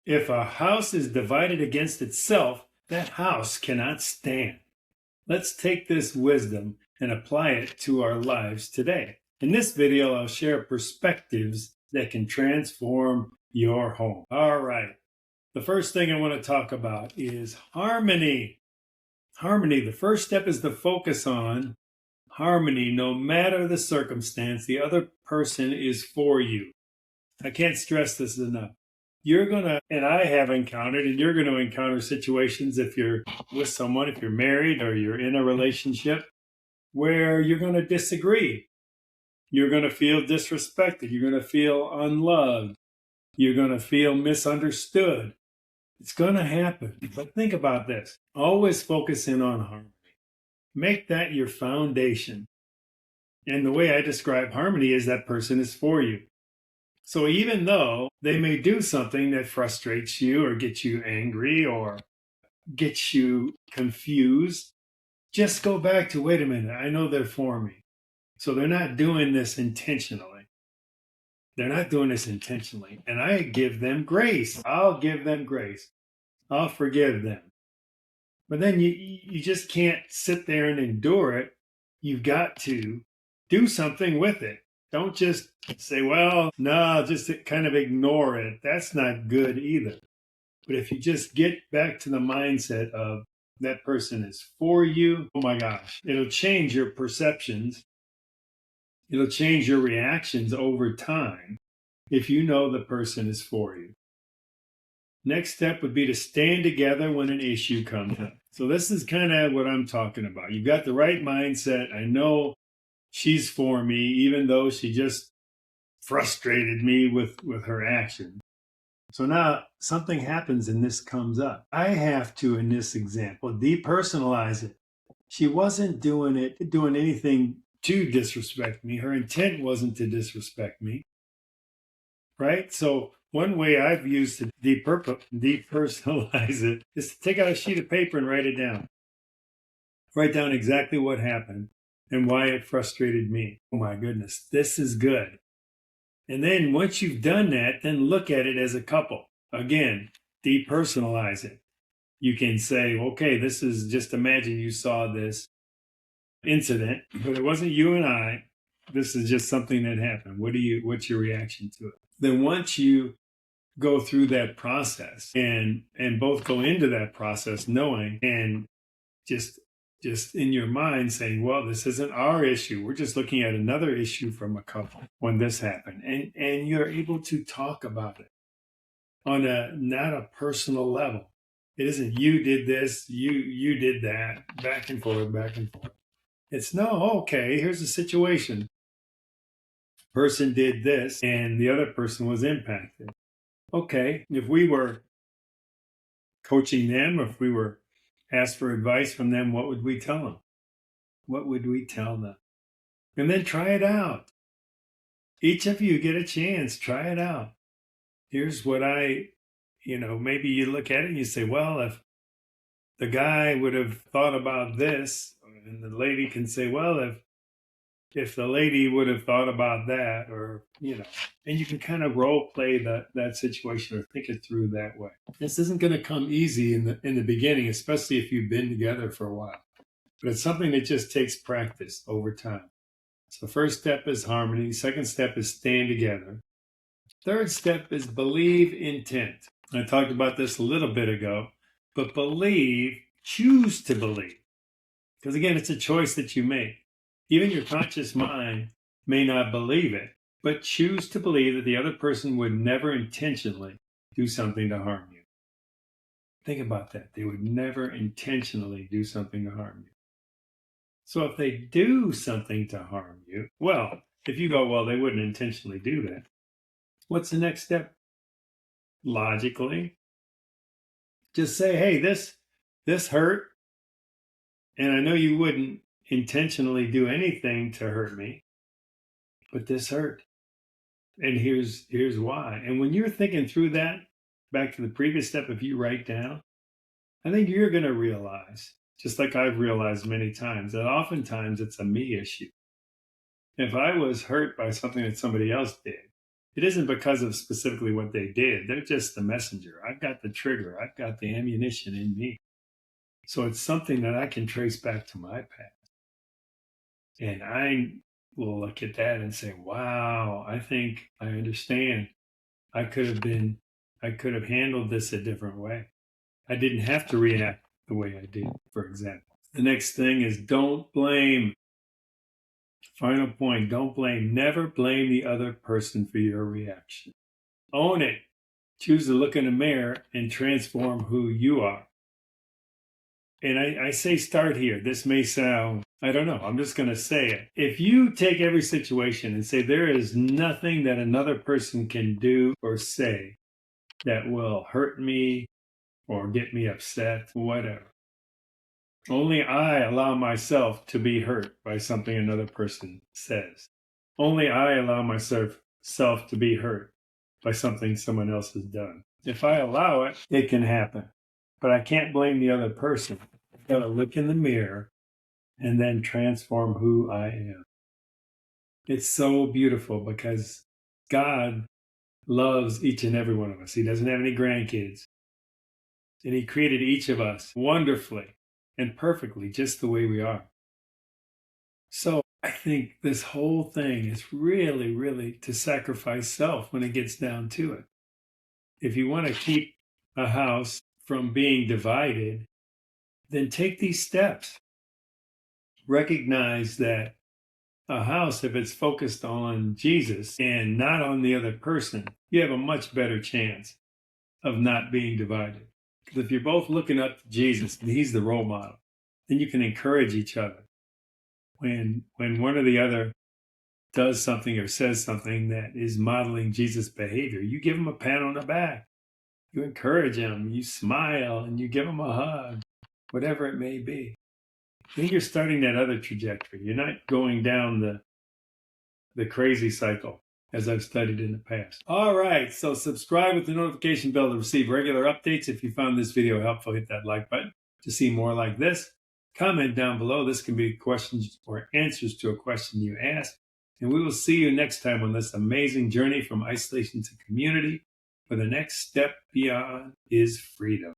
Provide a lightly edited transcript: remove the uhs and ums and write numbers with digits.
If a house is divided against itself, that house cannot stand. Let's take this wisdom and apply it to our lives today. In this video, I'll share perspectives that can transform your home. All right. The first thing I want to talk about is harmony. Harmony. The first step is to focus on harmony. No matter the circumstance, the other person is for you. I can't stress this enough. You're going to, and I have encountered, and you're going to encounter situations if you're with someone, if you're married or you're in a relationship, where you're going to disagree. You're going to feel disrespected. You're going to feel unloved. You're going to feel misunderstood. It's going to happen. But think about this. Always focus in on harmony. Make that your foundation. And the way I describe harmony is that person is for you. So even though they may do something that frustrates you or gets you angry or gets you confused, just go back to, wait a minute, I know they're for me. So they're not doing this intentionally. They're not doing this intentionally. And I give them grace. I'll give them grace. I'll forgive them. But then you just can't sit there and endure it. You've got to do something with it. Don't just say, well, no, just kind of ignore it. That's not good either. But if you just get back to the mindset of that person is for you, oh my gosh, it'll change your perceptions. It'll change your reactions over time if you know the person is for you. Next step would be to stand together when an issue comes up. So this is kind of what I'm talking about. You've got the right mindset. I know she's for me, even though she just frustrated me with her action. So now something happens and this comes up. I have to, in this example, depersonalize it. She wasn't doing anything to disrespect me. Her intent wasn't to disrespect me, right? So one way I've used to depersonalize it is to take out a sheet of paper and write it down. Write down exactly what happened and why it frustrated me. Oh my goodness, this is good. And then once you've done that, then look at it as a couple. Again, depersonalize it. You can say, okay, this is, just imagine you saw this incident, but it wasn't you and I. This is just something that happened. What's your reaction to it? Then once you go through that process and both go into that process knowing and just in your mind saying, well, this isn't our issue. We're just looking at another issue from a couple when this happened. And you're able to talk about it on not a personal level. It isn't you did this, you did that, back and forth, back and forth. It's no, okay, here's the situation. Person did this and the other person was impacted. Okay, if we were coaching them, or if we were asked for advice from them, what would we tell them? What would we tell them? And then try it out. Each of you get a chance, try it out. Here's what maybe you look at it and you say, well, if the guy would have thought about this, and the lady can say, well, if the lady would have thought about that, or, and you can kind of role play that situation or think it through that way. This isn't going to come easy in the beginning, especially if you've been together for a while, but it's something that just takes practice over time. So first step is harmony. Second step is stand together. Third step is believe intent. I talked about this a little bit ago, but choose to believe. Because again, it's a choice that you make. Even your conscious mind may not believe it, but choose to believe that the other person would never intentionally do something to harm you. Think about that. They would never intentionally do something to harm you. So if they do something to harm you, well, if you go, well, they wouldn't intentionally do that. What's the next step? Logically, just say, hey, this hurt. And I know you wouldn't intentionally do anything to hurt me, but this hurt. And here's why. And when you're thinking through that, back to the previous step, if you write down, I think you're going to realize, just like I've realized many times, that oftentimes it's a me issue. If I was hurt by something that somebody else did, It isn't because of specifically what they did. They're just the messenger. I've got the trigger. I've got the ammunition in me. So it's something that I can trace back to my past. And I will look at that and say, wow, I think I understand. I could have handled this a different way. I didn't have to react the way I did, for example. The next thing is don't blame. Final point, don't blame. Never blame the other person for your reaction. Own it. Choose to look in the mirror and transform who you are. And I say start here. This may sound, I don't know, I'm just going to say it. If you take every situation and say there is nothing that another person can do or say that will hurt me or get me upset, whatever. Only I allow myself to be hurt by something another person says. Only I allow myself to be hurt by something someone else has done. If I allow it, it can happen. But I can't blame the other person. I've got to look in the mirror and then transform who I am. It's so beautiful because God loves each and every one of us. He doesn't have any grandkids. And He created each of us wonderfully and perfectly, just the way we are. So I think this whole thing is really, really to sacrifice self when it gets down to it. If you want to keep a house from being divided, then take these steps. Recognize that a house, if it's focused on Jesus and not on the other person, you have a much better chance of not being divided. Because if you're both looking up to Jesus and He's the role model, then you can encourage each other. When one or the other does something or says something that is modeling Jesus' behavior, you give them a pat on the back. You encourage them, you smile, and you give them a hug, whatever it may be. Then you're starting that other trajectory. You're not going down the crazy cycle, as I've studied in the past. All right, so subscribe with the notification bell to receive regular updates. If you found this video helpful, hit that like button to see more like this. Comment down below. This can be questions or answers to a question you asked. And we will see you next time on this amazing journey from isolation to community, where the next step beyond is freedom.